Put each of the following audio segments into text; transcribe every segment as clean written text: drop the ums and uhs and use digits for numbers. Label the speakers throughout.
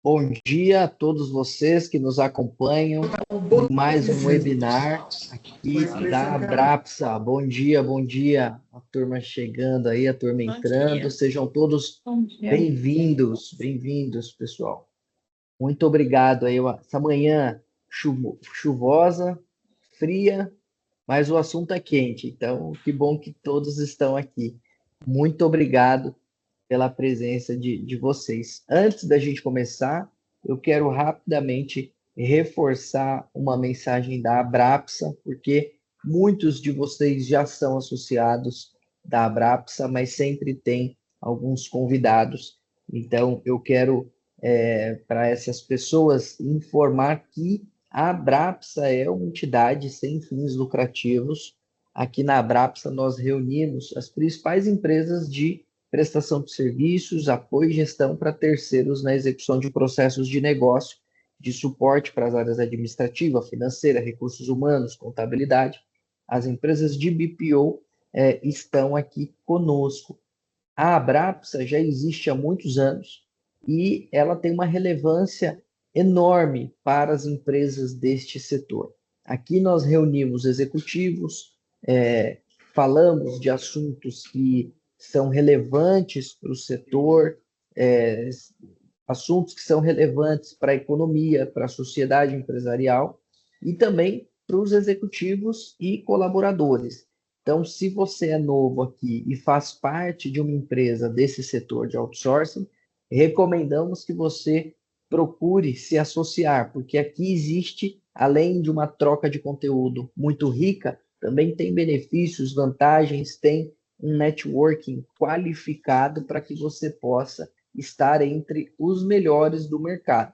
Speaker 1: Bom dia a todos vocês que nos acompanham em mais um webinar aqui da Abrapsa. Bom dia, a turma chegando aí, a turma entrando. Sejam todos bem-vindos, pessoal. Muito obrigado aí, essa manhã chuvosa, fria, mas o assunto é quente, então que bom que todos estão aqui. Muito obrigado pela presença de vocês. Antes da gente começar, eu quero rapidamente reforçar uma mensagem da Abrapsa, porque muitos de vocês já são associados da Abrapsa, mas sempre tem alguns convidados. Então, eu quero, para essas pessoas, informar que a Abrapsa é uma entidade sem fins lucrativos. Aqui na Abrapsa, nós reunimos as principais empresas de prestação de serviços, apoio e gestão para terceiros na execução de processos de negócio, de suporte para as áreas administrativa, financeira, recursos humanos, contabilidade. As empresas de BPO estão aqui conosco. A Abrapsa já existe há muitos anos e ela tem uma relevância enorme para as empresas deste setor. Aqui nós reunimos executivos, falamos de assuntos que são relevantes para o setor, assuntos que são relevantes para a economia, para a sociedade empresarial e também para os executivos e colaboradores. Então, se você é novo aqui e faz parte de uma empresa desse setor de outsourcing, recomendamos que você procure se associar, porque aqui existe, além de uma troca de conteúdo muito rica, também tem benefícios, vantagens, tem um networking qualificado para que você possa estar entre os melhores do mercado.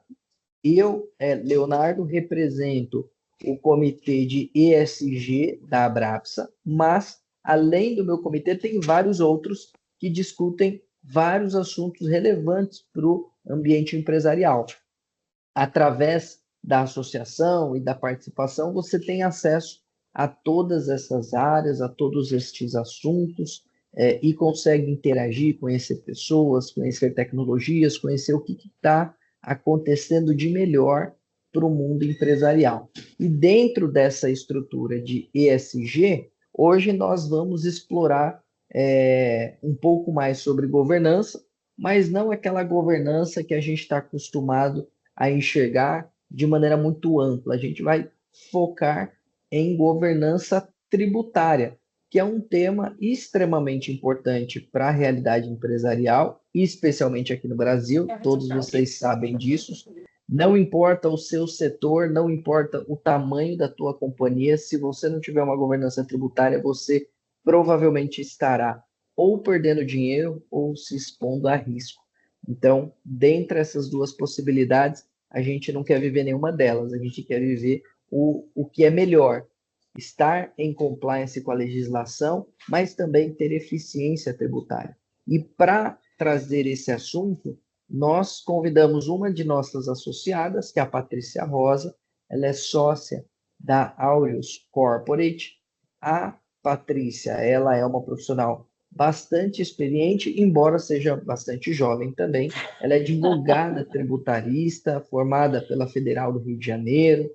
Speaker 1: Eu, Leonardo, represento o comitê de ESG da Abrapsa, mas, além do meu comitê, tem vários outros que discutem vários assuntos relevantes para o ambiente empresarial. Através da associação e da participação, você tem acesso a todas essas áreas, a todos estes assuntos, e consegue interagir, conhecer pessoas, conhecer tecnologias, conhecer o que está acontecendo de melhor para o mundo empresarial. E dentro dessa estrutura de ESG, hoje nós vamos explorar um pouco mais sobre governança, mas não aquela governança que a gente está acostumado a enxergar de maneira muito ampla. A gente vai focar em governança tributária, que é um tema extremamente importante para a realidade empresarial, especialmente aqui no Brasil, todos vocês sabem disso. Não importa o seu setor, não importa o tamanho da tua companhia, se você não tiver uma governança tributária, você provavelmente estará ou perdendo dinheiro ou se expondo a risco. Então, dentre essas duas possibilidades, a gente não quer viver nenhuma delas, a gente quer viver o que é melhor, estar em compliance com a legislação, mas também ter eficiência tributária. E para trazer esse assunto, nós convidamos uma de nossas associadas, que é a Patrícia Rosa, ela é sócia da Aureus Corporate. A Patrícia, ela é uma profissional bastante experiente, embora seja bastante jovem também. Ela é advogada tributarista, formada pela Federal do Rio de Janeiro,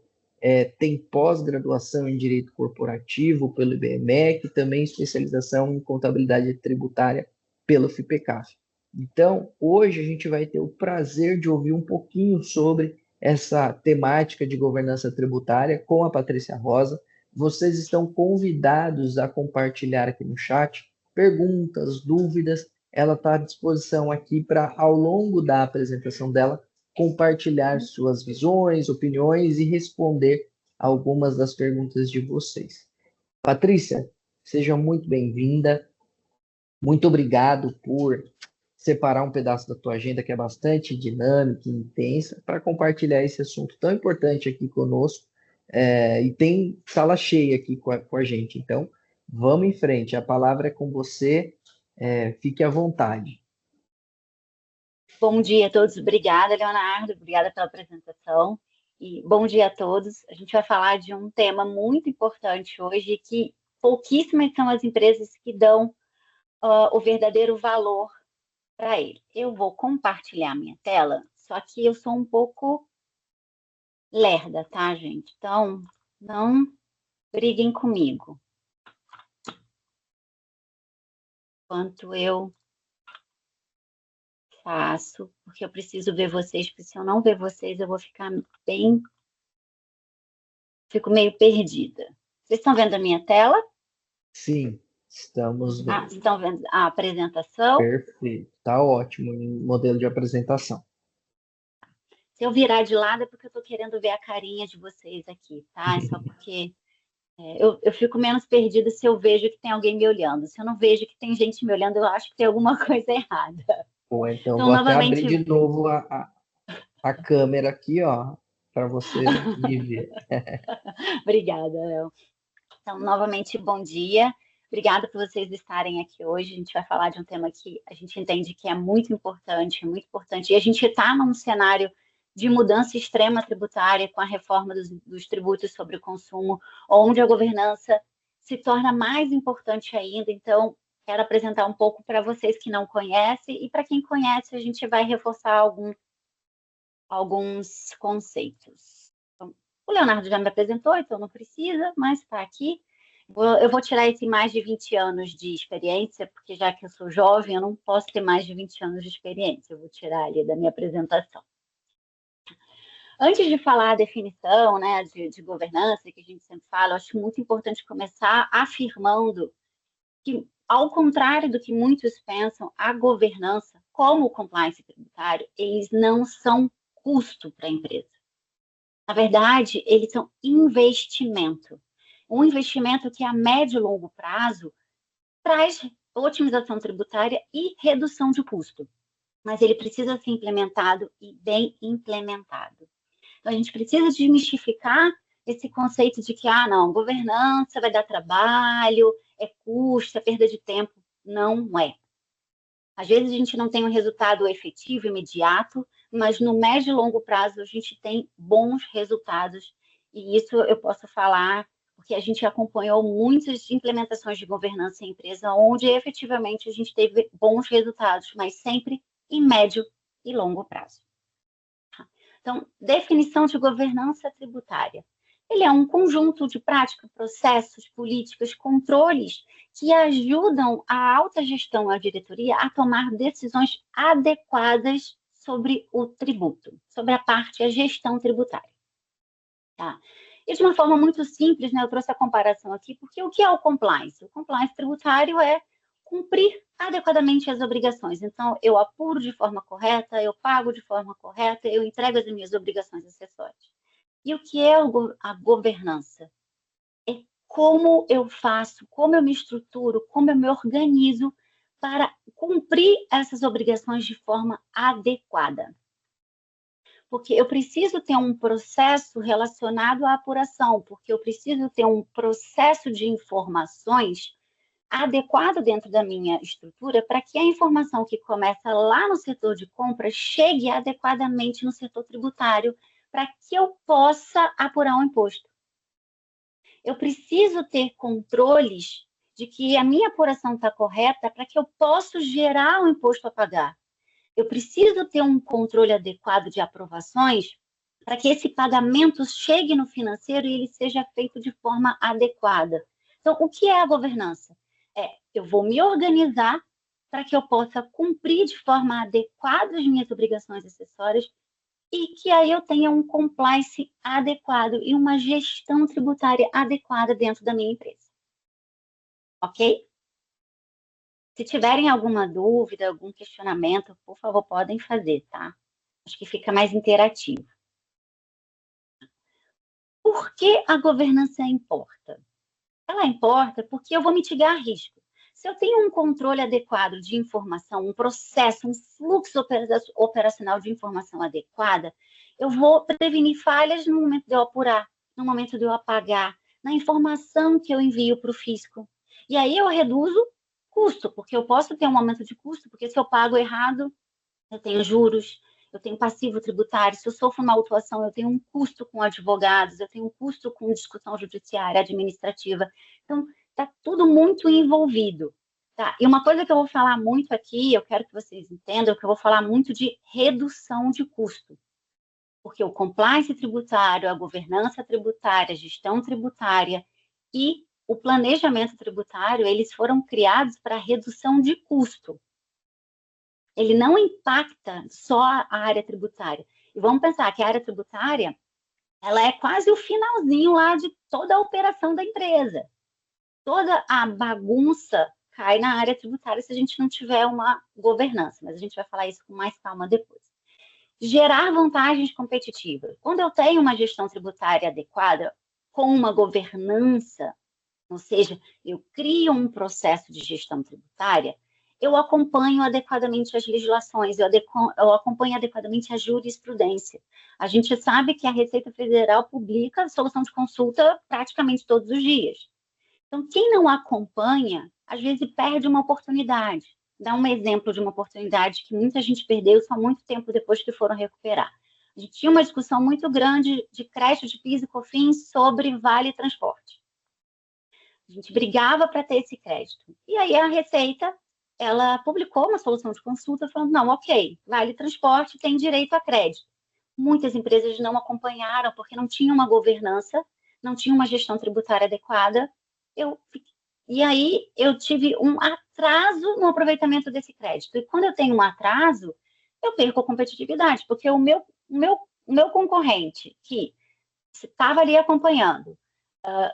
Speaker 1: tem pós-graduação em Direito Corporativo pelo IBMEC, também especialização em Contabilidade Tributária pelo FIPECAF. Então, hoje a gente vai ter o prazer de ouvir um pouquinho sobre essa temática de governança tributária com a Patrícia Rosa. Vocês estão convidados a compartilhar aqui no chat perguntas, dúvidas. Ela está à disposição aqui para, ao longo da apresentação dela, compartilhar suas visões, opiniões e responder algumas das perguntas de vocês. Patrícia, seja muito bem-vinda. Muito obrigado por separar um pedaço da tua agenda, que é bastante dinâmica e intensa, para compartilhar esse assunto tão importante aqui conosco. E tem sala cheia aqui com a gente. Então, vamos em frente. A palavra é com você. Fique à vontade.
Speaker 2: Bom dia a todos. Obrigada, Leonardo. Obrigada pela apresentação. E bom dia a todos. A gente vai falar de um tema muito importante hoje, que pouquíssimas são as empresas que dão o verdadeiro valor para ele. Eu vou compartilhar minha tela Só que eu sou um pouco lerda, tá, gente? Então, não briguem comigo. Enquanto eu faço, porque eu preciso ver vocês, porque se eu não ver vocês, eu vou ficar bem... Fico meio perdida. Vocês estão vendo a minha tela?
Speaker 1: Sim, estamos vendo.
Speaker 2: Estão vendo a apresentação?
Speaker 1: Perfeito. Tá ótimo o modelo de apresentação.
Speaker 2: Se eu virar de lado é porque eu estou querendo ver a carinha de vocês aqui, tá? É só porque eu fico menos perdida se eu vejo que tem alguém me olhando. Se eu não vejo que tem gente me olhando, eu acho que tem alguma coisa errada.
Speaker 1: Bom, então
Speaker 2: Então,
Speaker 1: vou até abrir
Speaker 2: novamente,
Speaker 1: de novo a câmera aqui, ó, para você me ver.
Speaker 2: obrigada, Léo. Então, novamente, bom dia. Obrigada por vocês estarem aqui hoje. A gente vai falar de um tema que a gente entende que é muito importante, muito importante. E a gente está num cenário de mudança extrema tributária com a reforma dos tributos sobre o consumo, onde a governança se torna mais importante ainda. Então, quero apresentar um pouco para vocês que não conhecem e para quem conhece, a gente vai reforçar alguns conceitos. Então, o Leonardo já me apresentou, então não precisa, mas está aqui. Eu vou tirar esse mais de 20 anos de experiência, porque já que eu sou jovem, eu não posso ter mais de 20 anos de experiência. Eu vou tirar ali da minha apresentação. Antes de falar a definição, né, de governança, que a gente sempre fala, eu acho muito importante começar afirmando que, ao contrário do que muitos pensam, a governança, como o compliance tributário, eles não são custo para a empresa. Na verdade, eles são investimento. Um investimento que a médio e longo prazo traz otimização tributária e redução de custo. Mas ele precisa ser implementado e bem implementado. Então, a gente precisa desmistificar esse conceito de que, não, governança vai dar trabalho, é custo, é perda de tempo. Não é. Às vezes a gente não tem um resultado efetivo, imediato, mas no médio e longo prazo a gente tem bons resultados. E isso eu posso falar porque a gente acompanhou muitas implementações de governança em empresa onde efetivamente a gente teve bons resultados, mas sempre em médio e longo prazo. Então, definição de governança tributária. Ele é um conjunto de práticas, processos, políticas, controles que ajudam a alta gestão e a diretoria a tomar decisões adequadas sobre o tributo, sobre a gestão tributária. Tá? E de uma forma muito simples, né, eu trouxe a comparação aqui, porque o que é o compliance? O compliance tributário é cumprir adequadamente as obrigações. Então, eu apuro de forma correta, eu pago de forma correta, eu entrego as minhas obrigações acessórias. E o que é a governança? É como eu faço, como eu me estruturo, como eu me organizo para cumprir essas obrigações de forma adequada. Porque eu preciso ter um processo relacionado à apuração, porque eu preciso ter um processo de informações adequado dentro da minha estrutura para que a informação que começa lá no setor de compra chegue adequadamente no setor tributário para que eu possa apurar um imposto. Eu preciso ter controles de que a minha apuração está correta para que eu possa gerar o imposto a pagar. Eu preciso ter um controle adequado de aprovações para que esse pagamento chegue no financeiro e ele seja feito de forma adequada. Então, o que é a governança? Eu vou me organizar para que eu possa cumprir de forma adequada as minhas obrigações acessórias e que aí eu tenha um compliance adequado e uma gestão tributária adequada dentro da minha empresa. Ok? Se tiverem alguma dúvida, algum questionamento, por favor, podem fazer, tá? Acho que fica mais interativo. Por que a governança importa? Ela importa porque eu vou mitigar risco. Se eu tenho um controle adequado de informação, um processo, um fluxo operacional de informação adequada, eu vou prevenir falhas no momento de eu apurar, no momento de eu apagar, na informação que eu envio para o fisco. E aí eu reduzo custo, porque eu posso ter um aumento de custo, porque se eu pago errado, eu tenho juros, eu tenho passivo tributário, se eu sofro uma autuação, eu tenho um custo com advogados, eu tenho um custo com discussão judiciária, administrativa. Então, está tudo muito envolvido. Tá? E uma coisa que eu vou falar muito aqui, eu quero que vocês entendam, que eu vou falar muito de redução de custo. Porque o compliance tributário, a governança tributária, a gestão tributária e o planejamento tributário, eles foram criados para redução de custo. Ele não impacta só a área tributária. E vamos pensar que a área tributária, ela é quase o finalzinho lá de toda a operação da empresa. Toda a bagunça cai na área tributária se a gente não tiver uma governança, mas a gente vai falar isso com mais calma depois. Gerar vantagens competitivas. Quando eu tenho uma gestão tributária adequada, com uma governança, ou seja, eu crio um processo de gestão tributária, eu acompanho adequadamente as legislações, eu acompanho adequadamente a jurisprudência. A gente sabe que a Receita Federal publica a solução de consulta praticamente todos os dias. Então, quem não acompanha, às vezes perde uma oportunidade. Dá um exemplo de uma oportunidade que muita gente perdeu só muito tempo depois que foram recuperar. A gente tinha uma discussão muito grande de crédito de PIS e COFINS sobre vale transporte. A gente brigava para ter esse crédito. E aí a Receita, ela publicou uma solução de consulta falando, não, ok, vale transporte tem direito a crédito. Muitas empresas não acompanharam porque não tinha uma governança, não tinha uma gestão tributária adequada. E aí eu tive um atraso no aproveitamento desse crédito. E quando eu tenho um atraso, eu perco a competitividade, porque o meu concorrente, que estava ali acompanhando,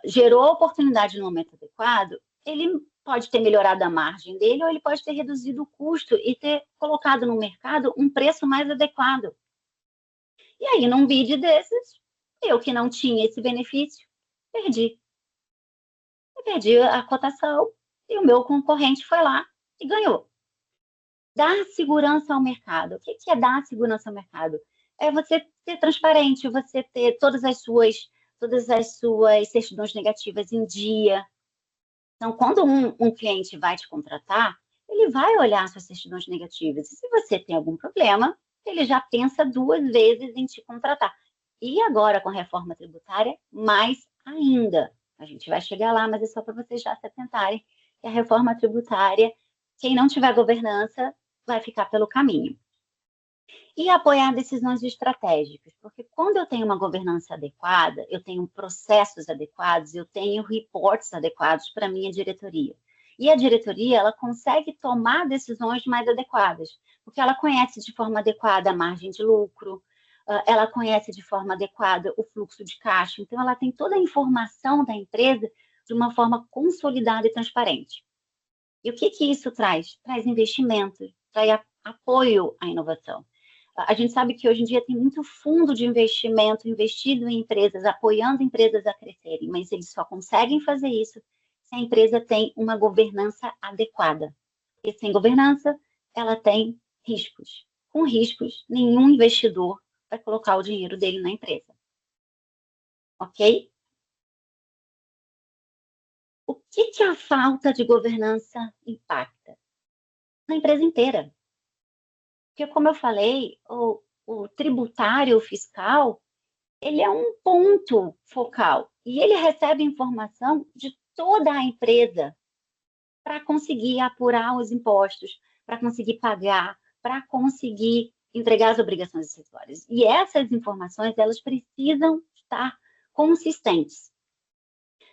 Speaker 2: gerou oportunidade no momento adequado, ele pode ter melhorado a margem dele ou ele pode ter reduzido o custo e ter colocado no mercado um preço mais adequado. E aí, num bid desses, eu que não tinha esse benefício, perdi. Eu perdi a cotação e o meu concorrente foi lá e ganhou. Dar segurança ao mercado. O que é dar segurança ao mercado? É você ser transparente, você ter todas as suas certidões negativas em dia. Então, quando um cliente vai te contratar, ele vai olhar suas certidões negativas. E se você tem algum problema, ele já pensa 2 vezes em te contratar. E agora, com a reforma tributária, mais ainda. A gente vai chegar lá, mas é só para vocês já se atentarem que a reforma tributária, quem não tiver governança, vai ficar pelo caminho. E apoiar decisões estratégicas, porque quando eu tenho uma governança adequada, eu tenho processos adequados, eu tenho reportes adequados para a minha diretoria. E a diretoria, ela consegue tomar decisões mais adequadas, porque ela conhece de forma adequada a margem de lucro, ela conhece de forma adequada o fluxo de caixa, então ela tem toda a informação da empresa de uma forma consolidada e transparente. E o que isso traz? Traz investimento, traz apoio à inovação. A gente sabe que hoje em dia tem muito fundo de investimento investido em empresas, apoiando empresas a crescerem, mas eles só conseguem fazer isso se a empresa tem uma governança adequada. E sem governança, ela tem riscos. Com riscos, nenhum investidor vai colocar o dinheiro dele na empresa. Ok? O que a falta de governança impacta? Na empresa inteira. Porque, como eu falei, o tributário, o fiscal, ele é um ponto focal e ele recebe informação de toda a empresa para conseguir apurar os impostos, para conseguir pagar, para conseguir entregar as obrigações acessórias. E essas informações, elas precisam estar consistentes.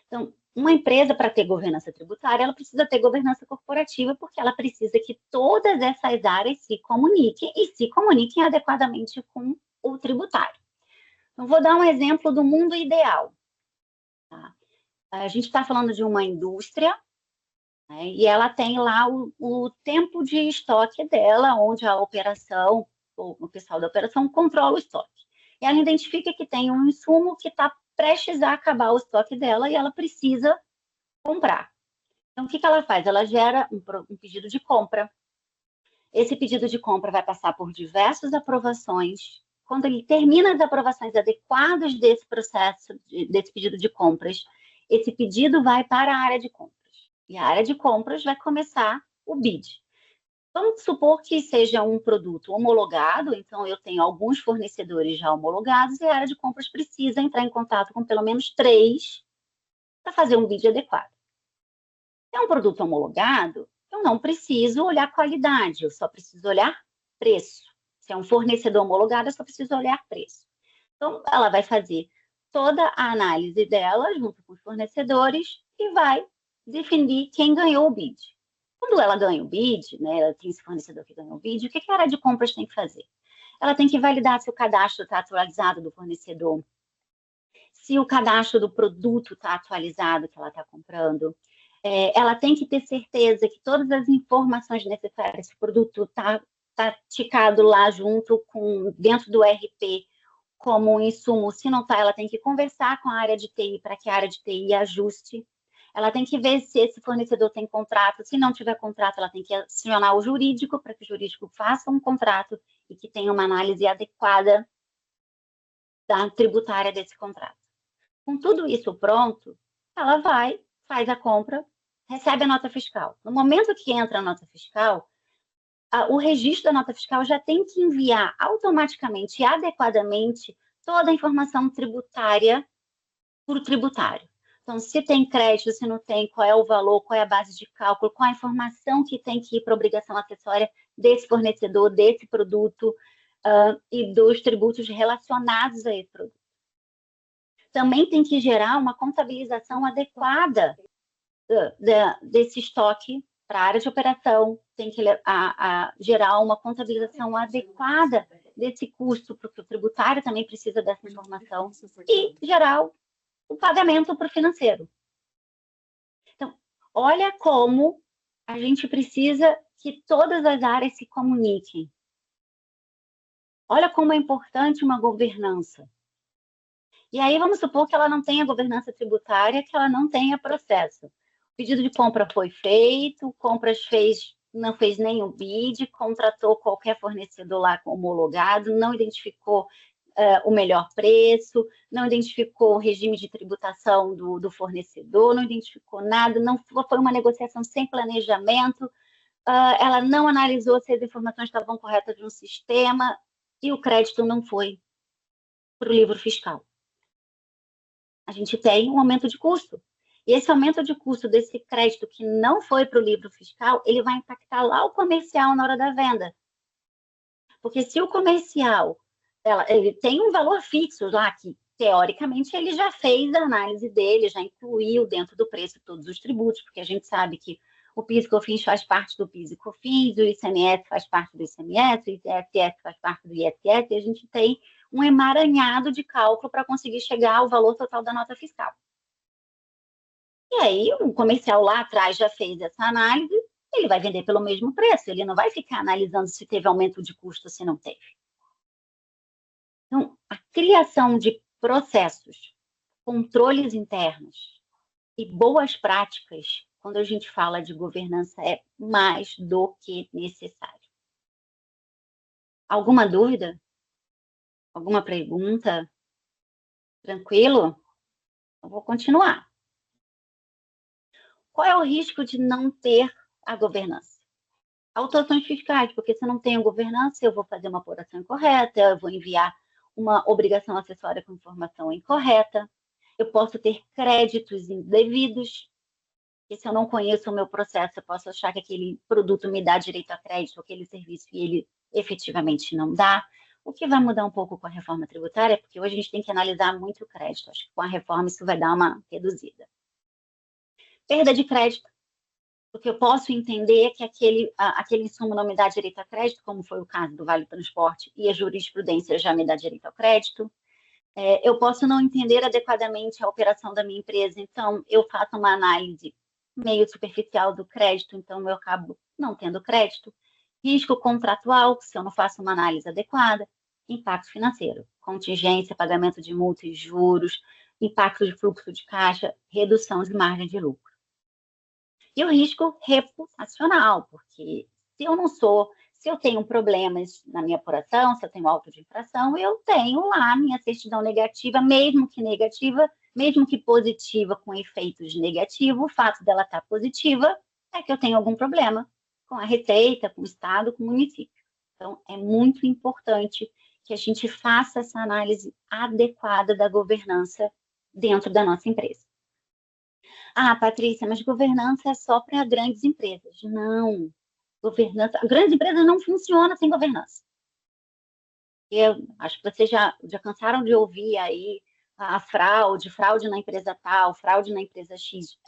Speaker 2: Então, uma empresa, para ter governança tributária, ela precisa ter governança corporativa, porque ela precisa que todas essas áreas se comuniquem e se comuniquem adequadamente com o tributário. Então, vou dar um exemplo do mundo ideal. Tá? A gente está falando de uma indústria, né, e ela tem lá o tempo de estoque dela, onde a operação, o pessoal da operação controla o estoque. E ela identifica que tem um insumo que está prestes a acabar o estoque dela e ela precisa comprar. Então, o que ela faz? Ela gera um pedido de compra. Esse pedido de compra vai passar por diversas aprovações. Quando ele termina as aprovações adequadas desse processo, desse pedido de compras, esse pedido vai para a área de compras. E a área de compras vai começar o bid. Vamos supor que seja um produto homologado, então eu tenho alguns fornecedores já homologados e a área de compras precisa entrar em contato com pelo menos 3 para fazer um bid adequado. Se é um produto homologado, eu não preciso olhar qualidade, eu só preciso olhar preço. Se é um fornecedor homologado, eu só preciso olhar preço. Então, ela vai fazer toda a análise dela junto com os fornecedores e vai definir quem ganhou o bid. Quando ela ganha o bid, né, ela tem esse fornecedor que ganhou o bid, o que a área de compras tem que fazer? Ela tem que validar se o cadastro está atualizado do fornecedor, se o cadastro do produto está atualizado que ela está comprando. Ela tem que ter certeza que todas as informações necessárias, se o produto está ticado lá junto com, dentro do RP, como um insumo. Se não está, ela tem que conversar com a área de TI para que a área de TI ajuste. Ela tem que ver se esse fornecedor tem contrato. Se não tiver contrato, ela tem que acionar o jurídico para que o jurídico faça um contrato e que tenha uma análise adequada da tributária desse contrato. Com tudo isso pronto, ela vai, faz a compra, recebe a nota fiscal. No momento que entra a nota fiscal, o registro da nota fiscal já tem que enviar automaticamente e adequadamente toda a informação tributária para o tributário. Então, se tem crédito, se não tem, qual é o valor, qual é a base de cálculo, qual a informação que tem que ir para a obrigação acessória desse fornecedor, desse produto e dos tributos relacionados a esse produto. Também tem que gerar uma contabilização adequada desse estoque para a área de operação, tem que gerar uma contabilização adequada desse custo, porque o tributário também precisa dessa informação, e gerar o pagamento para o financeiro. Então, olha como a gente precisa que todas as áreas se comuniquem. Olha como é importante uma governança. E aí vamos supor que ela não tenha governança tributária, que ela não tenha processo. O pedido de compra foi feito, compras não fez nem o bid, contratou qualquer fornecedor lá homologado, não identificou o melhor preço, não identificou o regime de tributação do fornecedor, não identificou nada, não foi uma negociação sem planejamento, ela não analisou se as informações estavam corretas no sistema e o crédito não foi para o livro fiscal. A gente tem um aumento de custo. E esse aumento de custo desse crédito que não foi para o livro fiscal, ele vai impactar lá o comercial na hora da venda. Porque se o comercial ele tem um valor fixo lá que, teoricamente, ele já fez a análise dele, já incluiu dentro do preço todos os tributos, porque a gente sabe que o PIS e COFINS faz parte do PIS e COFINS, o ICMS faz parte do ICMS, o ISS faz parte do ISS, e a gente tem um emaranhado de cálculo para conseguir chegar ao valor total da nota fiscal. E aí, o comercial lá atrás já fez essa análise, ele vai vender pelo mesmo preço, ele não vai ficar analisando se teve aumento de custo ou se não teve. Então, a criação de processos, controles internos e boas práticas, quando a gente fala de governança, é mais do que necessário. Alguma dúvida? Alguma pergunta? Tranquilo? Eu vou continuar. Qual é o risco de não ter a governança? Autuações fiscais, porque se eu não tenho governança, eu vou fazer uma apuração incorreta, eu vou enviar uma obrigação acessória com informação incorreta, eu posso ter créditos indevidos, e se eu não conheço o meu processo, eu posso achar que aquele produto me dá direito a crédito, aquele serviço, e ele efetivamente não dá. O que vai mudar um pouco com a reforma tributária, porque hoje a gente tem que analisar muito o crédito, acho que com a reforma isso vai dar uma reduzida. Perda de crédito, porque eu posso entender que aquele insumo não me dá direito a crédito, como foi o caso do Vale Transporte, e a jurisprudência já me dá direito ao crédito. Eu posso não entender adequadamente a operação da minha empresa, então eu faço uma análise meio superficial do crédito, então eu acabo não tendo crédito. Risco contratual, se eu não faço uma análise adequada. Impacto financeiro, contingência, pagamento de multas e juros, impacto de fluxo de caixa, redução de margem de lucro. E o risco reputacional, porque se eu tenho problemas na minha apuração, se eu tenho auto de infração, eu tenho lá a minha certidão negativa, mesmo que positiva, com efeitos negativos, o fato dela estar positiva é que eu tenho algum problema com a Receita, com o Estado, com o município. Então, é muito importante que a gente faça essa análise adequada da governança dentro da nossa empresa. Ah, Patrícia, mas governança é só para grandes empresas. Não. Governança, grandes empresas não funcionam sem governança. Eu acho que vocês já cansaram de ouvir aí a fraude na empresa tal, fraude na empresa X.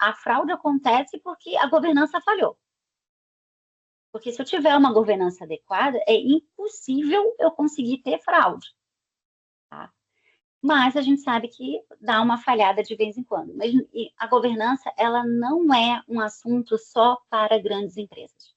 Speaker 2: A fraude acontece porque a governança falhou. Porque se eu tiver uma governança adequada, é impossível eu conseguir ter fraude. Tá? Mas a gente sabe que dá uma falhada de vez em quando. Mas a governança, ela não é um assunto só para grandes empresas.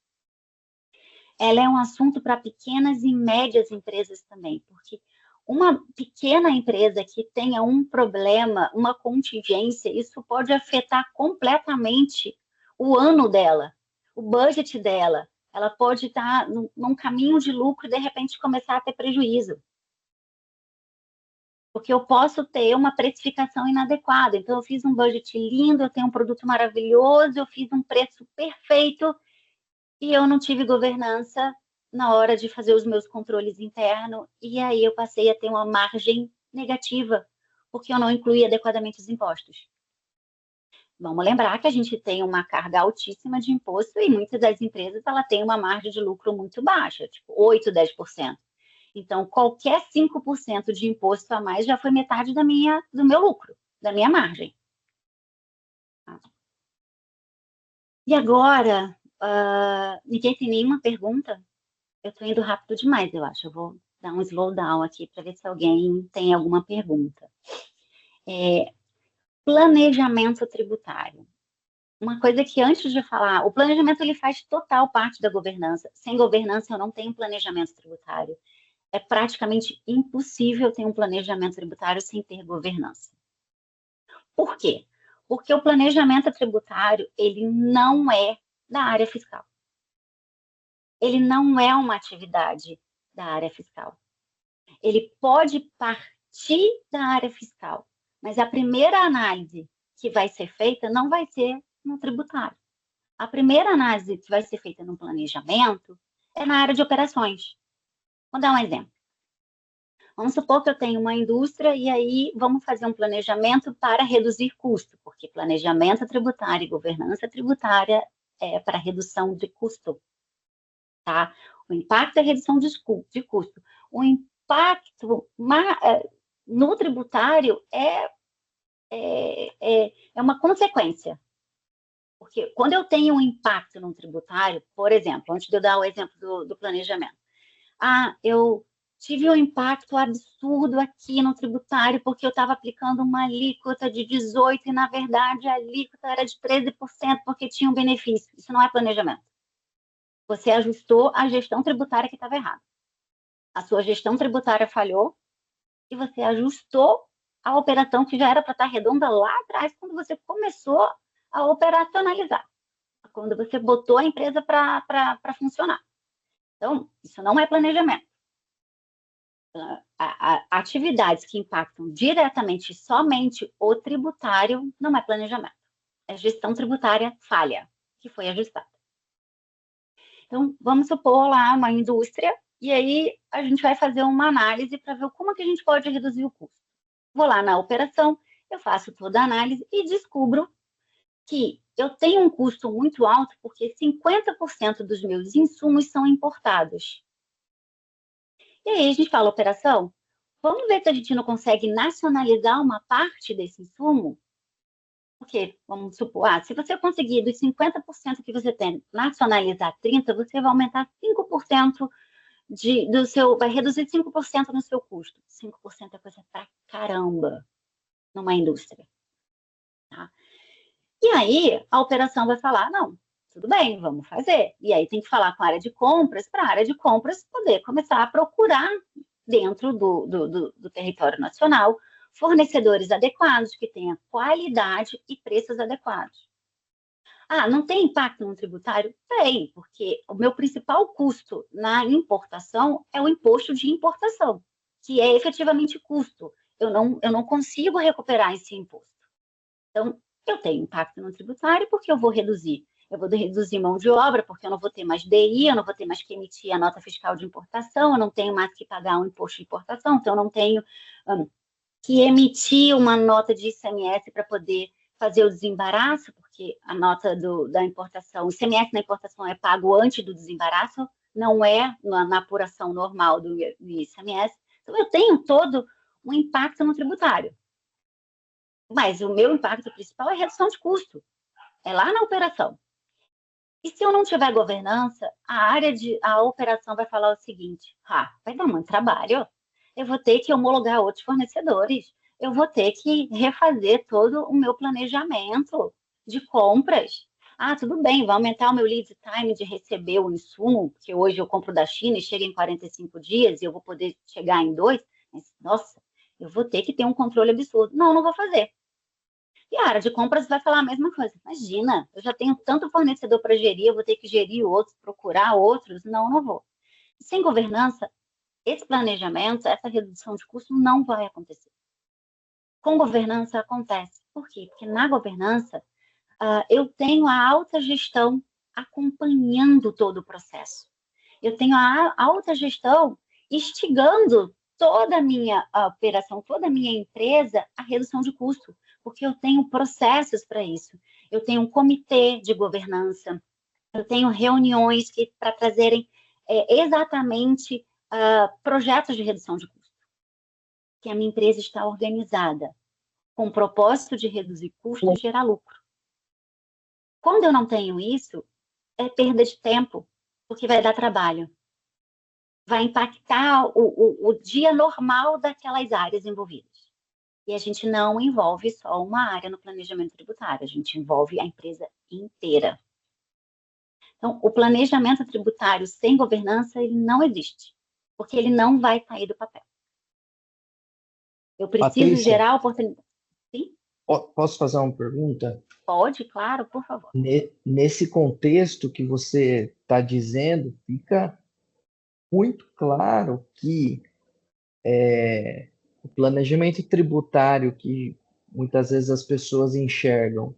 Speaker 2: Ela é um assunto para pequenas e médias empresas também, porque uma pequena empresa que tenha um problema, uma contingência, isso pode afetar completamente o ano dela, o budget dela. Ela pode estar num caminho de lucro e, de repente, começar a ter prejuízo. Porque eu posso ter uma precificação inadequada. Então, eu fiz um budget lindo, eu tenho um produto maravilhoso, eu fiz um preço perfeito e eu não tive governança na hora de fazer os meus controles internos, e aí eu passei a ter uma margem negativa, porque eu não incluí adequadamente os impostos. Vamos lembrar que a gente tem uma carga altíssima de imposto e muitas das empresas ela tem uma margem de lucro muito baixa, tipo 8, 10%. Então, qualquer 5% de imposto a mais já foi metade do meu lucro, da minha margem. E agora, ninguém tem nenhuma pergunta? Eu estou indo rápido demais, eu acho. Eu vou dar um slowdown aqui para ver se alguém tem alguma pergunta. Planejamento tributário. Uma coisa que antes de falar, o planejamento ele faz total parte da governança. Sem governança eu não tenho planejamento tributário. É praticamente impossível ter um planejamento tributário sem ter governança. Por quê? Porque o planejamento tributário ele não é da área fiscal. Ele não é uma atividade da área fiscal. Ele pode partir da área fiscal, mas a primeira análise que vai ser feita não vai ser no tributário. A primeira análise que vai ser feita no planejamento é na área de operações. Vou dar um exemplo. Vamos supor que eu tenho uma indústria e aí vamos fazer um planejamento para reduzir custo, porque planejamento tributário e governança tributária é para redução de custo. Tá? O impacto é redução de custo. O impacto no tributário é uma consequência. Porque quando eu tenho um impacto no tributário, por exemplo, antes de eu dar o exemplo do planejamento, eu tive um impacto absurdo aqui no tributário porque eu estava aplicando uma alíquota de 18% e, na verdade, a alíquota era de 13% porque tinha um benefício. Isso não é planejamento. Você ajustou a gestão tributária que estava errada. A sua gestão tributária falhou e você ajustou a operação que já era para estar redonda lá atrás, quando você começou a operacionalizar, quando você botou a empresa para funcionar. Então, isso não é planejamento. Atividades que impactam diretamente somente o tributário não é planejamento. É gestão tributária falha, que foi ajustada. Então, vamos supor lá uma indústria, e aí a gente vai fazer uma análise para ver como que a gente pode reduzir o custo. Vou lá na operação, eu faço toda a análise e descubro que eu tenho um custo muito alto porque 50% dos meus insumos são importados. E aí a gente fala, operação, vamos ver se a gente não consegue nacionalizar uma parte desse insumo? Porque, vamos supor, se você conseguir dos 50% que você tem nacionalizar 30%, você vai aumentar 5% vai reduzir 5% no seu custo. 5% é coisa pra caramba numa indústria. Tá? E aí, a operação vai falar, não, tudo bem, vamos fazer. E aí tem que falar com a área de compras, para a área de compras poder começar a procurar dentro do território nacional fornecedores adequados, que tenham qualidade e preços adequados. Não tem impacto no tributário? Tem, porque o meu principal custo na importação é o imposto de importação, que é efetivamente custo. Eu não consigo recuperar esse imposto. Então, eu tenho impacto no tributário porque eu vou reduzir. Eu vou reduzir mão de obra porque eu não vou ter mais DI, eu não vou ter mais que emitir a nota fiscal de importação, eu não tenho mais que pagar um imposto de importação, então eu não tenho que emitir uma nota de ICMS para poder fazer o desembaraço, porque a nota da importação, o ICMS na importação é pago antes do desembaraço, não é na apuração normal do ICMS. Então, eu tenho todo um impacto no tributário. Mas o meu impacto principal é redução de custo. É lá na operação. E se eu não tiver governança, a operação vai falar o seguinte: vai dar muito trabalho. Eu vou ter que homologar outros fornecedores. Eu vou ter que refazer todo o meu planejamento de compras. Tudo bem, vai aumentar o meu lead time de receber o insumo, porque hoje eu compro da China e chega em 45 dias e eu vou poder chegar em 2. Mas, nossa, eu vou ter que ter um controle absurdo. Não vou fazer. E a área de compras vai falar a mesma coisa. Imagina, eu já tenho tanto fornecedor para gerir, eu vou ter que gerir outros, procurar outros. Não vou. Sem governança, esse planejamento, essa redução de custo não vai acontecer. Com governança acontece. Por quê? Porque na governança eu tenho a alta gestão acompanhando todo o processo. Eu tenho a alta gestão instigando toda a minha operação, toda a minha empresa a redução de custo, porque eu tenho processos para isso. Eu tenho um comitê de governança, eu tenho reuniões para trazerem exatamente projetos de redução de custo. Que a minha empresa está organizada com o propósito de reduzir custo e gerar lucro. Quando eu não tenho isso, é perda de tempo, porque vai dar trabalho. Vai impactar o dia normal daquelas áreas envolvidas. E a gente não envolve só uma área no planejamento tributário, a gente envolve a empresa inteira. Então, o planejamento tributário sem governança, ele não existe, porque ele não vai sair do papel. Eu preciso
Speaker 1: Patrícia,
Speaker 2: gerar oportunidade. Sim?
Speaker 1: Posso fazer uma pergunta?
Speaker 2: Pode, claro, por favor.
Speaker 1: Nesse contexto que você está dizendo, fica muito claro que o planejamento tributário que muitas vezes as pessoas enxergam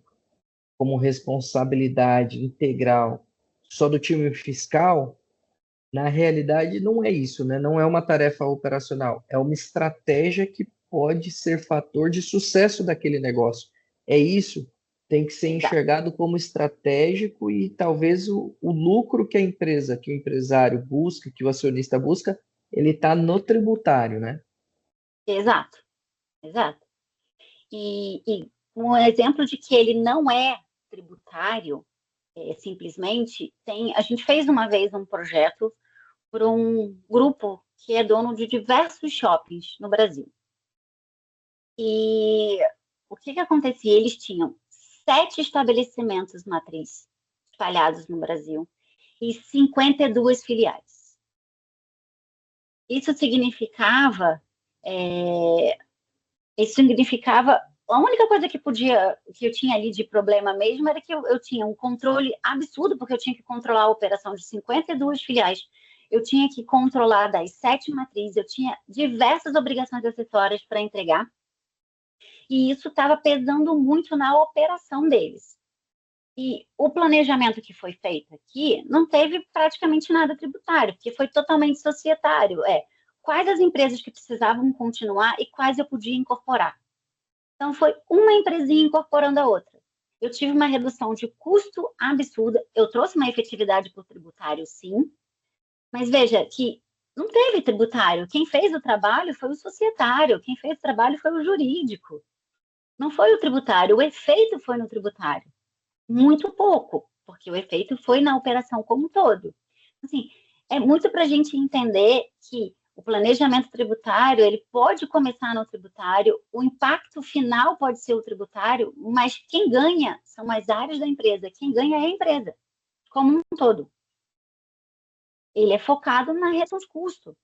Speaker 1: como responsabilidade integral só do time fiscal, na realidade não é isso, né? Não é uma tarefa operacional, é uma estratégia que pode ser fator de sucesso daquele negócio. É isso, tem que ser enxergado como estratégico e talvez o lucro que a empresa, que o empresário busca, que o acionista busca, ele está no tributário, né?
Speaker 2: Exato. E um exemplo de que ele não é tributário, simplesmente, a gente fez uma vez um projeto por um grupo que é dono de diversos shoppings no Brasil. E o que acontecia? Eles tinham 7 estabelecimentos matriz espalhados no Brasil e 52 filiais. Isso significava a única coisa que eu tinha ali de problema mesmo era que eu tinha um controle absurdo, porque eu tinha que controlar a operação de 52 filiais, eu tinha que controlar das 7 matrizes, eu tinha diversas obrigações acessórias para entregar, e isso estava pesando muito na operação deles. E o planejamento que foi feito aqui não teve praticamente nada tributário, porque foi totalmente societário. Quais as empresas que precisavam continuar e quais eu podia incorporar. Então, foi uma empresinha incorporando a outra. Eu tive uma redução de custo absurda, eu trouxe uma efetividade para o tributário, sim, mas veja que não teve tributário. Quem fez o trabalho foi o societário, quem fez o trabalho foi o jurídico. Não foi o tributário, o efeito foi no tributário. Muito pouco, porque o efeito foi na operação como um todo. Assim, é muito para a gente entender que o planejamento tributário, ele pode começar no tributário, o impacto final pode ser o tributário, mas quem ganha são as áreas da empresa, quem ganha é a empresa, como um todo. Ele é focado na redução de custo.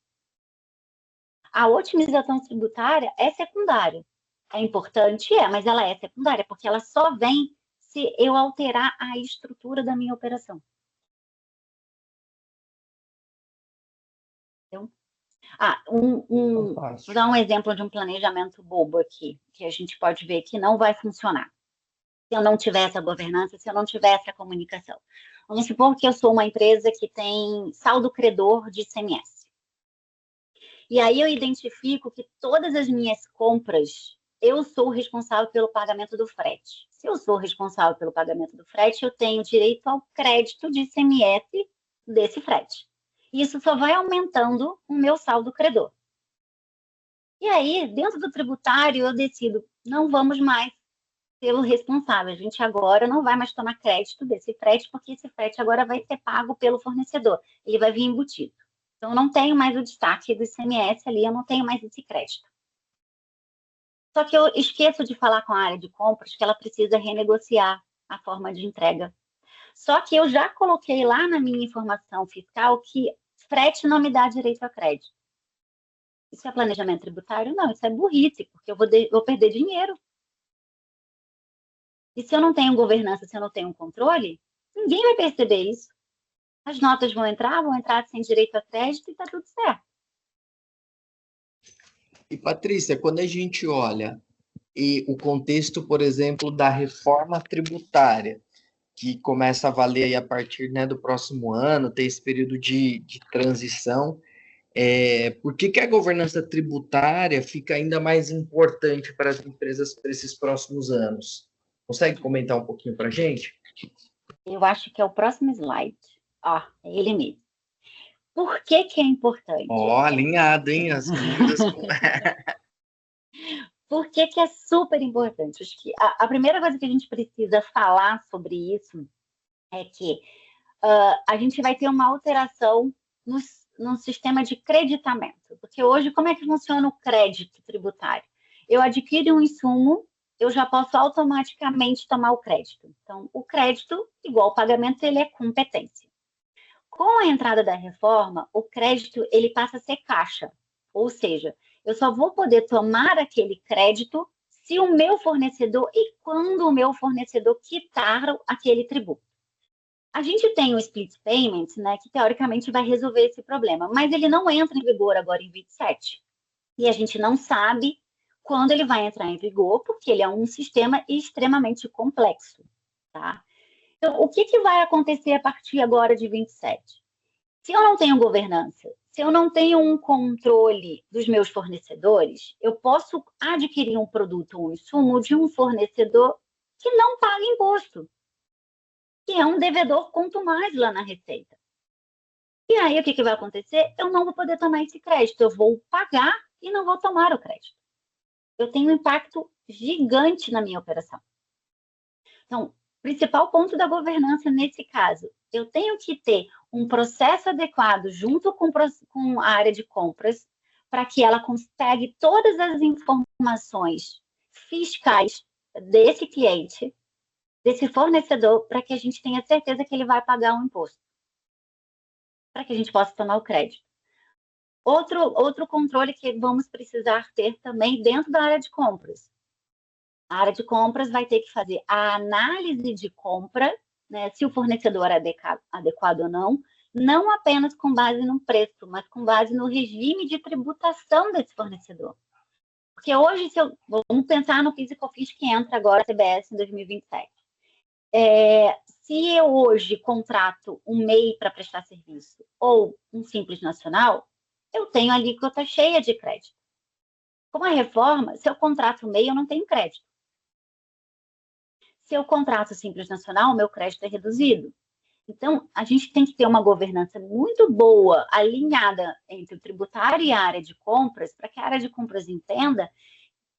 Speaker 2: A otimização tributária é secundária. É importante, mas ela é secundária, porque ela só vem se eu alterar a estrutura da minha operação. Então, vou dar um exemplo de um planejamento bobo aqui, que a gente pode ver que não vai funcionar. Se eu não tiver essa governança, se eu não tiver essa comunicação. Vamos supor que eu sou uma empresa que tem saldo credor de ICMS. E aí eu identifico que todas as minhas compras eu sou o responsável pelo pagamento do frete. Se eu sou o responsável pelo pagamento do frete, eu tenho direito ao crédito de ICMS desse frete. Isso só vai aumentando o meu saldo credor. E aí, dentro do tributário, eu decido, não vamos mais ser o responsável. A gente agora não vai mais tomar crédito desse frete, porque esse frete agora vai ser pago pelo fornecedor. Ele vai vir embutido. Então, eu não tenho mais o destaque do ICMS ali, eu não tenho mais esse crédito. Só que eu esqueço de falar com a área de compras que ela precisa renegociar a forma de entrega. Só que eu já coloquei lá na minha informação fiscal que frete não me dá direito a crédito. Isso é planejamento tributário? Não, isso é burrice, porque eu vou perder dinheiro. E se eu não tenho governança, se eu não tenho controle, ninguém vai perceber isso. As notas vão entrar sem direito a crédito e está tudo certo.
Speaker 1: E, Patrícia, quando a gente olha o contexto, por exemplo, da reforma tributária, que começa a valer aí a partir, né, do próximo ano, tem esse período de transição, por que a governança tributária fica ainda mais importante para as empresas para esses próximos anos? Consegue comentar um pouquinho para a gente?
Speaker 2: Eu acho que é o próximo slide. É ele mesmo. Por que é importante?
Speaker 1: Alinhado, hein? As dúvidas.
Speaker 2: Por que é super importante? Acho que a primeira coisa que a gente precisa falar sobre isso é que a gente vai ter uma alteração no sistema de creditamento. Porque hoje, como é que funciona o crédito tributário? Eu adquiro um insumo, eu já posso automaticamente tomar o crédito. Então, o crédito, igual ao pagamento, ele é competência. Com a entrada da reforma, o crédito ele passa a ser caixa. Ou seja, eu só vou poder tomar aquele crédito se o meu fornecedor e quando o meu fornecedor quitar aquele tributo. A gente tem o split payment, né, que teoricamente vai resolver esse problema, mas ele não entra em vigor agora em 27. E a gente não sabe quando ele vai entrar em vigor, porque ele é um sistema extremamente complexo, tá? Então, o que vai acontecer a partir agora de 27? Se eu não tenho governança, se eu não tenho um controle dos meus fornecedores, eu posso adquirir um produto ou um insumo de um fornecedor que não paga imposto, que é um devedor quanto mais lá na Receita. E aí, o que vai acontecer? Eu não vou poder tomar esse crédito, eu vou pagar e não vou tomar o crédito. Eu tenho um impacto gigante na minha operação. Então, principal ponto da governança nesse caso, eu tenho que ter um processo adequado junto com a área de compras para que ela consiga todas as informações fiscais desse cliente, desse fornecedor, para que a gente tenha certeza que ele vai pagar um imposto, para que a gente possa tomar o crédito. Outro controle que vamos precisar ter também dentro da área de compras. A área de compras vai ter que fazer a análise de compra, né, se o fornecedor é adequado ou não apenas com base no preço, mas com base no regime de tributação desse fornecedor. Porque hoje, vamos pensar no Physical Fish que entra agora, CBS, em 2027. Se eu hoje contrato um MEI para prestar serviço ou um Simples Nacional, eu tenho a alíquota cheia de crédito. Com a reforma, se eu contrato o MEI, eu não tenho crédito. Se eu contrato Simples Nacional, o meu crédito é reduzido. Então, a gente tem que ter uma governança muito boa, alinhada entre o tributário e a área de compras, para que a área de compras entenda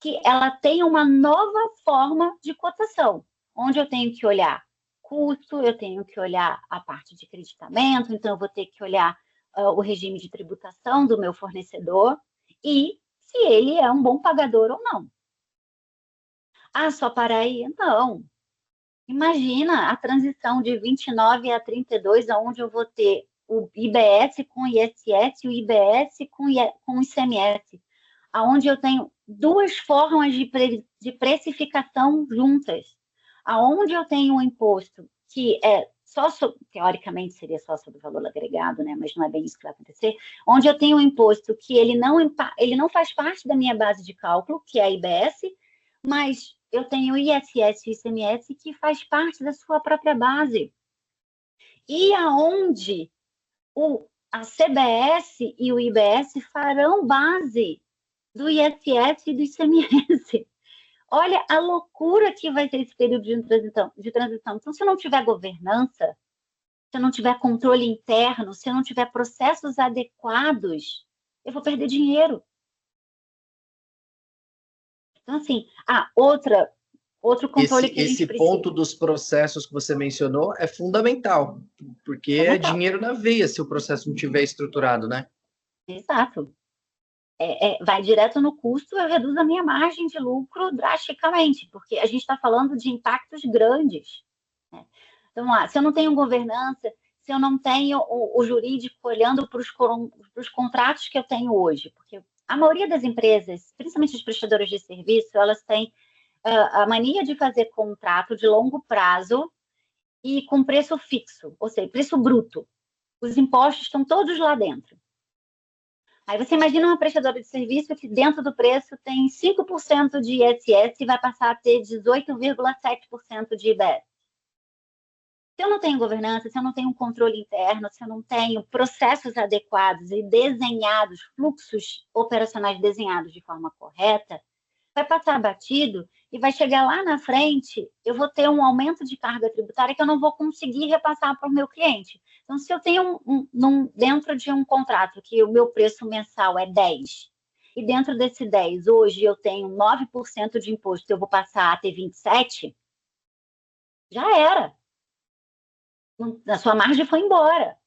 Speaker 2: que ela tem uma nova forma de cotação, onde eu tenho que olhar custo, eu tenho que olhar a parte de creditamento, então eu vou ter que olhar o regime de tributação do meu fornecedor e se ele é um bom pagador ou não. Só para aí? Não. Imagina a transição de 29 a 32, onde eu vou ter o IBS com ISS e o IBS com ICMS, onde eu tenho duas formas de precificação juntas, aonde eu tenho um imposto que é teoricamente seria só sobre o valor agregado, né? Mas não é bem isso que vai acontecer, onde eu tenho um imposto que ele não faz parte da minha base de cálculo, que é a IBS, mas eu tenho o ISS e o ICMS que faz parte da sua própria base. E aonde a CBS e o IBS farão base do ISS e do ICMS. olha a loucura que vai ser esse período de transição. Então, se não tiver governança, se eu não tiver controle interno, se eu não tiver processos adequados, eu vou perder dinheiro. Então, assim, outro controle que a gente
Speaker 1: Esse
Speaker 2: precisa.
Speaker 1: ponto dos processos que você mencionou é fundamental, porque é
Speaker 2: Fundamental.
Speaker 1: dinheiro na veia se o processo não estiver estruturado, né?
Speaker 2: Exato. Vai direto no custo, eu reduzo a minha margem de lucro drasticamente, porque a gente está falando de impactos grandes, né? Então, se eu não tenho governança, se eu não tenho o jurídico olhando para os contratos que eu tenho hoje, porque a maioria das empresas, principalmente os prestadores de serviço, elas têm a mania de fazer contrato de longo prazo e com preço fixo, ou seja, preço bruto. Os impostos estão todos lá dentro. Aí você imagina uma prestadora de serviço que dentro do preço tem 5% de ISS e vai passar a ter 18,7% de IBS. Se eu não tenho governança, se eu não tenho um controle interno, se eu não tenho processos adequados e desenhados, fluxos operacionais desenhados de forma correta, vai passar batido e vai chegar lá na frente, eu vou ter um aumento de carga tributária que eu não vou conseguir repassar para o meu cliente. Então, se eu tenho dentro de um contrato que o meu preço mensal é 10, e dentro desse 10, hoje eu tenho 9% de imposto, eu vou passar a ter 27, já era. A sua margem foi embora.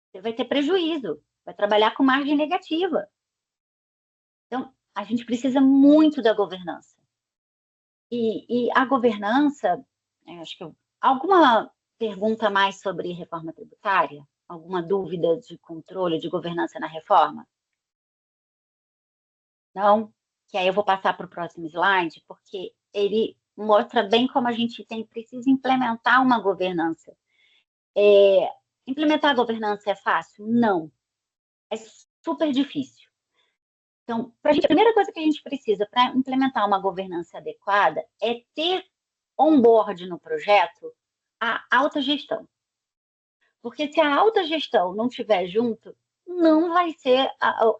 Speaker 2: Você vai ter prejuízo, vai trabalhar com margem negativa. Então, a gente precisa muito da governança. E a governança, acho que alguma pergunta mais sobre reforma tributária? Alguma dúvida de controle, de governança na reforma? Não? Que aí eu vou passar para o próximo slide, porque ele mostra bem como a gente precisa implementar uma governança. Implementar a governança é fácil? Não. É super difícil. Então, a primeira coisa que a gente precisa para implementar uma governança adequada é ter on-board no projeto a alta gestão. Porque se a alta gestão não estiver junto, não vai ser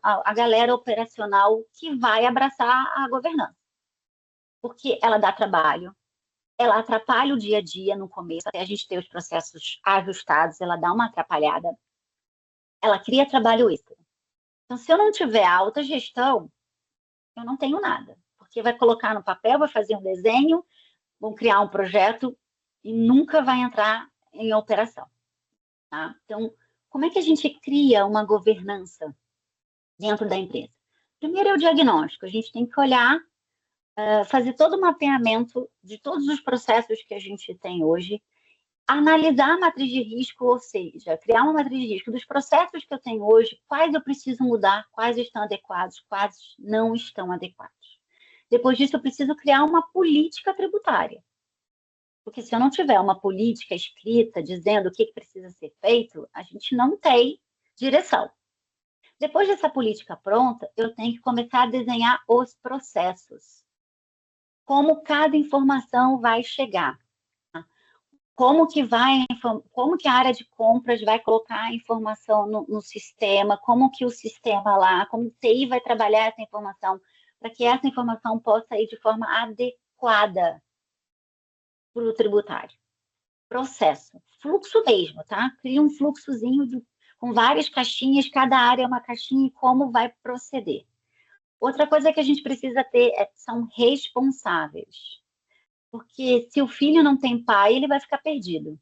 Speaker 2: a galera operacional que vai abraçar a governança. Porque ela dá trabalho, ela atrapalha o dia a dia no começo, até a gente ter os processos ajustados, ela dá uma atrapalhada, ela cria trabalho extra. Então, se eu não tiver alta gestão, eu não tenho nada. Porque vai colocar no papel, vai fazer um desenho, vão criar um projeto e nunca vai entrar em operação. Tá? Então, como é que a gente cria uma governança dentro da empresa? Primeiro é o diagnóstico. A gente tem que olhar, fazer todo o mapeamento de todos os processos que a gente tem hoje, analisar a matriz de risco, ou seja, criar uma matriz de risco dos processos que eu tenho hoje, quais eu preciso mudar, quais estão adequados, quais não estão adequados. Depois disso, eu preciso criar uma política tributária. Porque se eu não tiver uma política escrita dizendo o que precisa ser feito, a gente não tem direção. Depois dessa política pronta, eu tenho que começar a desenhar os processos. Como cada informação vai chegar. Como que a área de compras vai colocar a informação no sistema, como que o sistema lá, como o TI vai trabalhar essa informação, para que essa informação possa ir de forma adequada para o tributário. Processo, fluxo mesmo, tá? Cria um fluxozinho com várias caixinhas, cada área é uma caixinha e como vai proceder. Outra coisa que a gente precisa ter são responsáveis. Porque se o filho não tem pai, ele vai ficar perdido.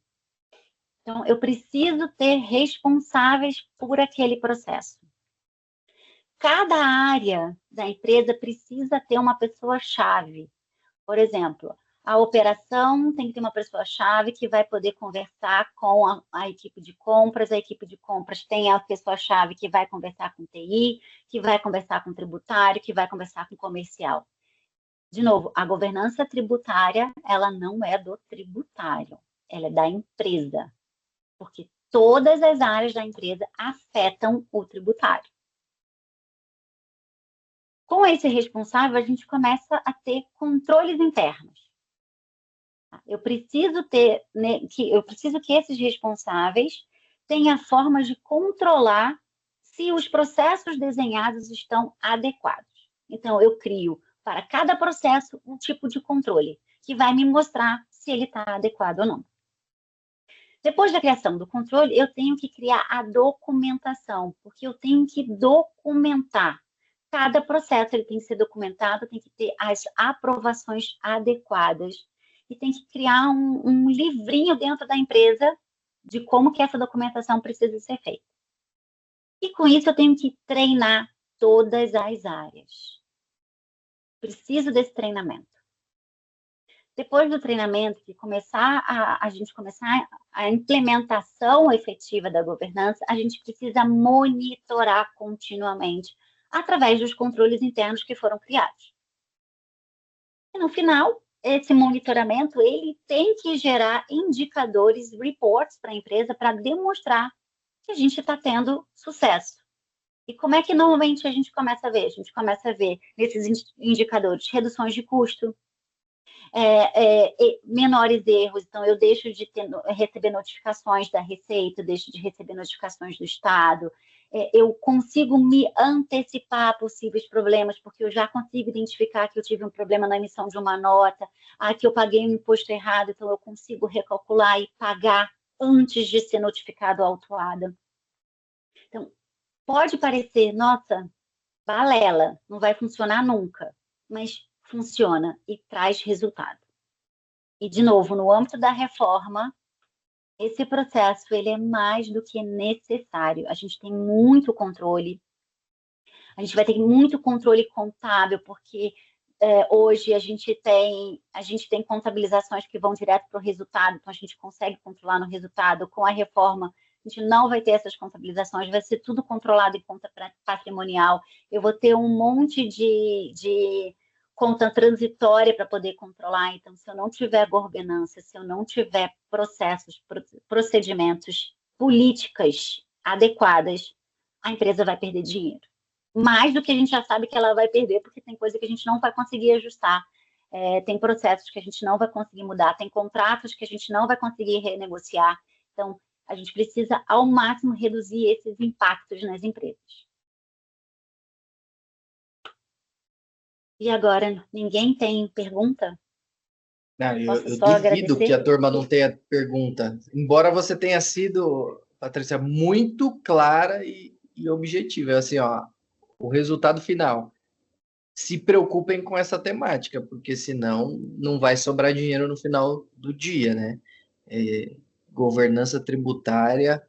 Speaker 2: Então, eu preciso ter responsáveis por aquele processo. Cada área da empresa precisa ter uma pessoa-chave. Por exemplo, a operação tem que ter uma pessoa-chave que vai poder conversar com a equipe de compras. A equipe de compras tem a pessoa-chave que vai conversar com o TI, que vai conversar com o tributário, que vai conversar com o comercial. De novo, a governança tributária, ela não é do tributário, ela é da empresa. Porque todas as áreas da empresa afetam o tributário. Com esse responsável, a gente começa a ter controles internos. Eu preciso que esses responsáveis tenham formas de controlar se os processos desenhados estão adequados. Então, eu crio para cada processo, um tipo de controle, que vai me mostrar se ele está adequado ou não. Depois da criação do controle, eu tenho que criar a documentação, porque eu tenho que documentar. Cada processo ele tem que ser documentado, tem que ter as aprovações adequadas e tem que criar um livrinho dentro da empresa de como que essa documentação precisa ser feita. E com isso eu tenho que treinar todas as áreas. Preciso desse treinamento. Depois do treinamento, que a gente começar a implementação efetiva da governança, a gente precisa monitorar continuamente através dos controles internos que foram criados. E no final, esse monitoramento ele tem que gerar indicadores, reports para a empresa para demonstrar que a gente está tendo sucesso. E como é que normalmente a gente começa a ver? A gente começa a ver nesses indicadores reduções de custo, menores erros, então eu deixo de receber notificações da Receita, eu deixo de receber notificações do Estado, eu consigo me antecipar a possíveis problemas, porque eu já consigo identificar que eu tive um problema na emissão de uma nota, que eu paguei um imposto errado, então eu consigo recalcular e pagar antes de ser notificado a autuada. Então, pode parecer, nossa, balela, não vai funcionar nunca, mas funciona e traz resultado. E, de novo, no âmbito da reforma, esse processo ele é mais do que necessário. A gente tem muito controle, a gente vai ter muito controle contábil, porque hoje a gente tem contabilizações que vão direto para o resultado, então a gente consegue controlar no resultado. Com a reforma, a gente não vai ter essas contabilizações, vai ser tudo controlado em conta patrimonial. Eu vou ter um monte de conta transitória para poder controlar. Então, se eu não tiver governança, se eu não tiver processos, procedimentos, políticas adequadas, a empresa vai perder dinheiro. Mais do que a gente já sabe que ela vai perder, porque tem coisa que a gente não vai conseguir ajustar, tem processos que a gente não vai conseguir mudar, tem contratos que a gente não vai conseguir renegociar. Então, a gente precisa, ao máximo, reduzir esses impactos nas empresas. E agora, ninguém tem pergunta?
Speaker 1: Não, eu duvido agradecer? Que a turma não tenha pergunta. Embora você tenha sido, Patrícia, muito clara e objetiva. Assim, ó, o resultado final. Se preocupem com essa temática, porque senão não vai sobrar dinheiro no final do dia, né? Governança tributária,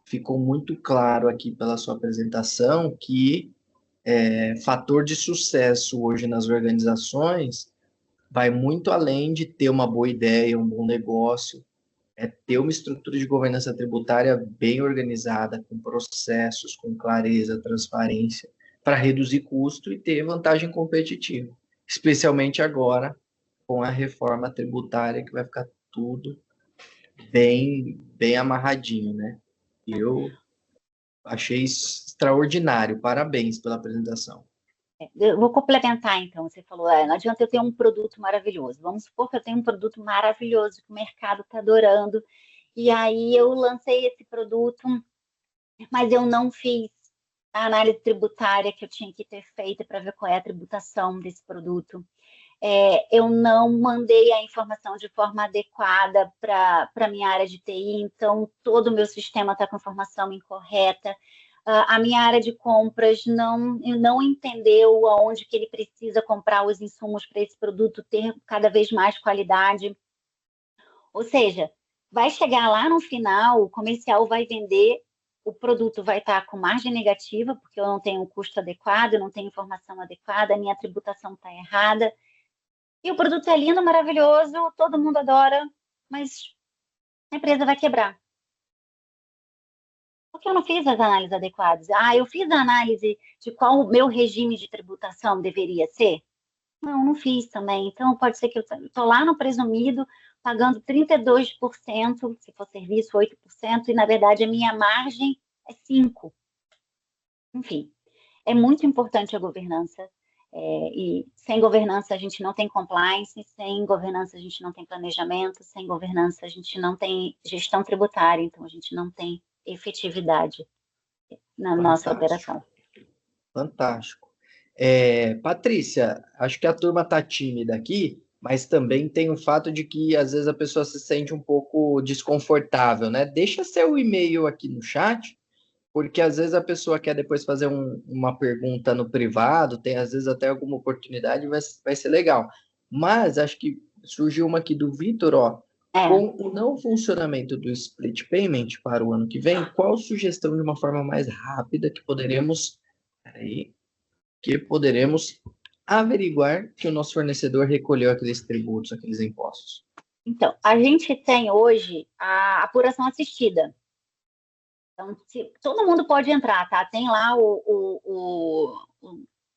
Speaker 1: ficou muito claro aqui pela sua apresentação que fator de sucesso hoje nas organizações vai muito além de ter uma boa ideia, um bom negócio, ter uma estrutura de governança tributária bem organizada, com processos, com clareza, transparência, para reduzir custo e ter vantagem competitiva, especialmente agora com a reforma tributária, que vai ficar tudo bem amarradinho, né? Eu achei extraordinário, parabéns pela apresentação.
Speaker 2: Eu vou complementar, então. Você falou, não adianta eu ter um produto maravilhoso. Vamos supor que eu tenho um produto maravilhoso que o mercado está adorando, e aí eu lancei esse produto, mas eu não fiz a análise tributária que eu tinha que ter feito para ver qual é a tributação desse produto. Eu não mandei a informação de forma adequada para a minha área de TI, então todo o meu sistema está com informação incorreta. A minha área de compras não entendeu aonde que ele precisa comprar os insumos para esse produto ter cada vez mais qualidade. Ou seja, vai chegar lá no final, o comercial vai vender, o produto vai estar com margem negativa, porque eu não tenho um custo adequado, eu não tenho informação adequada, a minha tributação está errada. E o produto é lindo, maravilhoso, todo mundo adora, mas a empresa vai quebrar. Porque eu não fiz as análises adequadas. Eu fiz a análise de qual o meu regime de tributação deveria ser? Não fiz também. Então, pode ser que eu estou lá no presumido, pagando 32%, se for serviço, 8%, e, na verdade, a minha margem é 5%. Enfim, é muito importante a governança. E sem governança a gente não tem compliance, sem governança a gente não tem planejamento, sem governança a gente não tem gestão tributária, então a gente não tem efetividade na nossa operação.
Speaker 1: Fantástico. Patrícia, acho que a turma está tímida aqui, mas também tem o fato de que às vezes a pessoa se sente um pouco desconfortável, né? Deixa seu e-mail aqui no chat, porque às vezes a pessoa quer depois fazer uma pergunta no privado, tem às vezes até alguma oportunidade, vai ser legal. Mas acho que surgiu uma aqui do Vitor, ó.
Speaker 2: É,
Speaker 1: Com o não funcionamento do split payment para o ano que vem, qual sugestão de uma forma mais rápida peraí, que poderemos averiguar que o nosso fornecedor recolheu aqueles tributos, aqueles impostos?
Speaker 2: então, a gente tem hoje a apuração assistida. Então, todo mundo pode entrar, tá? Tem lá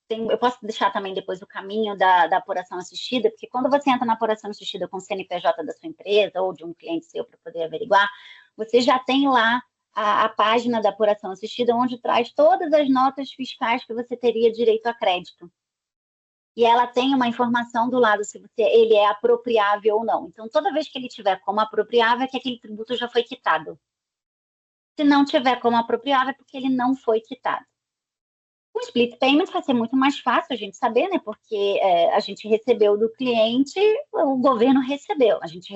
Speaker 2: eu posso deixar também depois o caminho da apuração assistida, porque quando você entra na apuração assistida com o CNPJ da sua empresa ou de um cliente seu para poder averiguar, você já tem lá a página da apuração assistida, onde traz todas as notas fiscais que você teria direito a crédito. E ela tem uma informação do lado se ele é apropriável ou não. Então, toda vez que ele tiver como apropriável, é que aquele tributo já foi quitado. Se não tiver como apropriável, é porque ele não foi quitado. O split payment vai ser muito mais fácil a gente saber, né? Porque a gente recebeu do cliente, o governo recebeu. A gente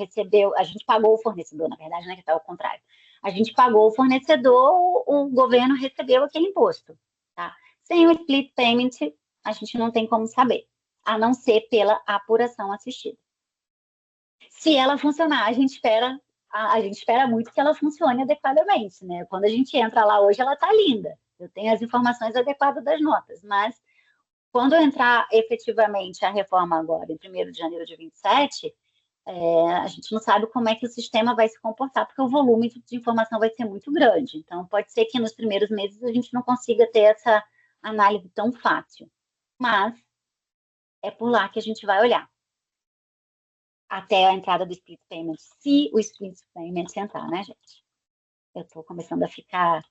Speaker 2: pagou o fornecedor, na verdade, né? Que está ao contrário. A gente pagou o fornecedor, o governo recebeu aquele imposto. Tá? Sem o split payment, a gente não tem como saber, a não ser pela apuração assistida. Se ela funcionar, a gente espera muito que ela funcione adequadamente, né? Quando a gente entra lá hoje, ela está linda. Eu tenho as informações adequadas das notas, mas quando entrar efetivamente a reforma agora, em 1º de janeiro de 27, a gente não sabe como é que o sistema vai se comportar, porque o volume de informação vai ser muito grande. Então, pode ser que nos primeiros meses a gente não consiga ter essa análise tão fácil. Mas é por lá que a gente vai olhar até a entrada do split payment, se o split payment entrar, né, gente? Eu estou começando a ficar...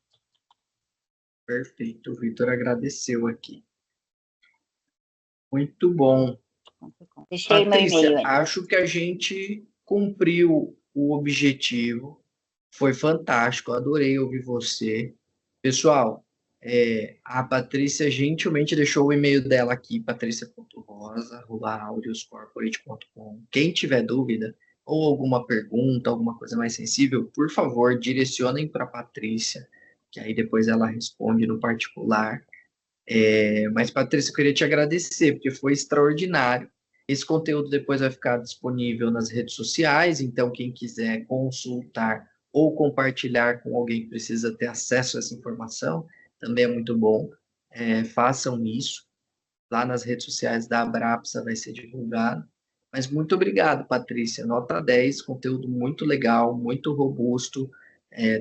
Speaker 1: Perfeito, o Vitor agradeceu aqui. Muito bom.
Speaker 2: Deixei o meu e-mail
Speaker 1: Patrícia,
Speaker 2: aí.
Speaker 1: acho que a gente cumpriu o objetivo. Foi fantástico, adorei ouvir você. Pessoal, a Patrícia gentilmente deixou o e-mail dela aqui, patricia.rosa@audioscorporate.com. Quem tiver dúvida ou alguma pergunta, alguma coisa mais sensível, por favor, direcionem para a Patrícia, que aí depois ela responde no particular. Mas, Patrícia, eu queria te agradecer, porque foi extraordinário. Esse conteúdo depois vai ficar disponível nas redes sociais, então quem quiser consultar ou compartilhar com alguém que precisa ter acesso a essa informação, também é muito bom. Façam isso. Lá nas redes sociais da Abrapsa vai ser divulgado. Mas muito obrigado, Patrícia. Nota 10, conteúdo muito legal, muito robusto,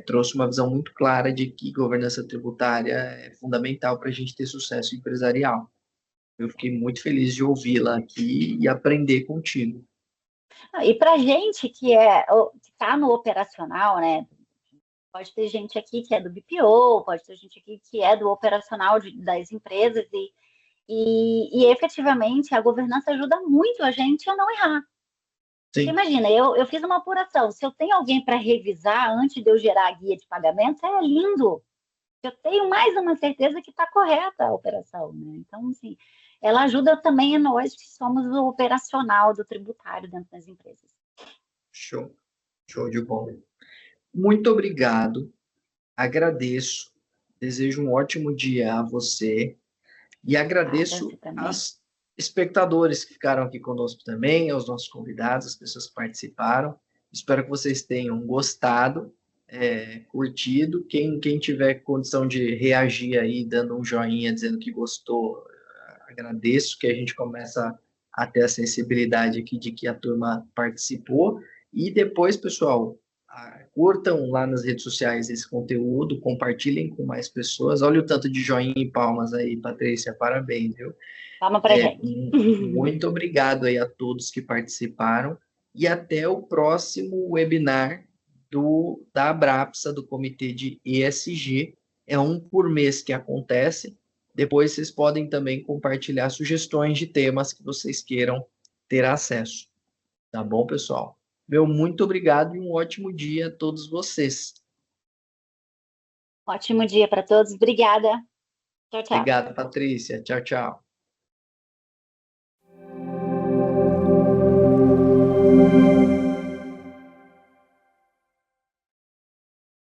Speaker 1: trouxe uma visão muito clara de que governança tributária é fundamental para a gente ter sucesso empresarial. Eu fiquei muito feliz de ouvi-la aqui e aprender contigo.
Speaker 2: E para a gente que está no operacional, né? Pode ter gente aqui que é do BPO, pode ter gente aqui que é do operacional das empresas e efetivamente a governança ajuda muito a gente a não errar. Porque
Speaker 1: Sim,
Speaker 2: imagina, eu fiz uma apuração, se eu tenho alguém para revisar antes de eu gerar a guia de pagamentos, é lindo. Eu tenho mais uma certeza que está correta a operação, né? Então, assim, ela ajuda também a nós que somos o operacional do tributário dentro das empresas.
Speaker 1: show, show de bola. Muito obrigado, agradeço, desejo um ótimo dia a você. E agradeço aos espectadores que ficaram aqui conosco também, aos nossos convidados, as pessoas que participaram. Espero que vocês tenham gostado, curtido. Quem tiver condição de reagir aí, dando um joinha, dizendo que gostou, agradeço, que a gente começa a ter a sensibilidade aqui de que a turma participou. E depois, pessoal, curtam lá nas redes sociais esse conteúdo, compartilhem com mais pessoas. Olha o tanto de joinha e palmas aí, Patrícia, parabéns, viu?
Speaker 2: Palma pra gente.
Speaker 1: Muito obrigado aí a todos que participaram e até o próximo webinar da Abrapsa, do Comitê de ESG. É um por mês que acontece. Depois vocês podem também compartilhar sugestões de temas que vocês queiram ter acesso. Tá bom, pessoal? Meu muito obrigado e um ótimo dia a todos vocês.
Speaker 2: Ótimo dia para todos. Obrigada. Tchau, tchau.
Speaker 1: Obrigado, Patrícia. Tchau, tchau.